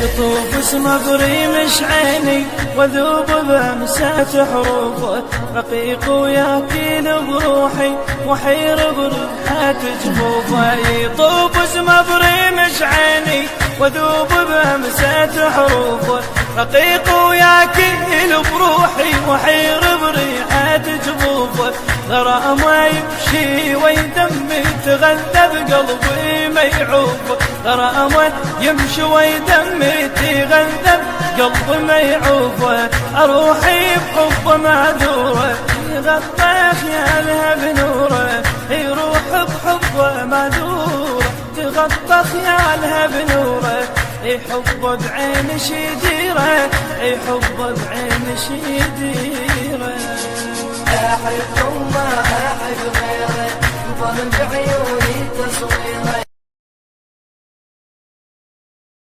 يطوف اسمه بريمش عيني وذوب بمسات حروفه، رقيق وياكل بروحي وحير بريحة جفوفه. يطوف اسمه بريمش عيني وذوب بمسات حروفه، رقيق وياكل بروحي وحير بريحة جفوفه. غرامه يمشي ويدمي تغذى بقلبي ما يعوفه، غرامه يمشي ويدمي تغذى بقلبي ما يعوفه. اروحي بحبه معذوره يغطى خيالها بنوره، يروح بحبه معذوره تغطى خيالها بنوره. يحبه بعين شديره، يحبه بعين شديره. أحب وما أحب غيره، ظل بعيوني تصويره.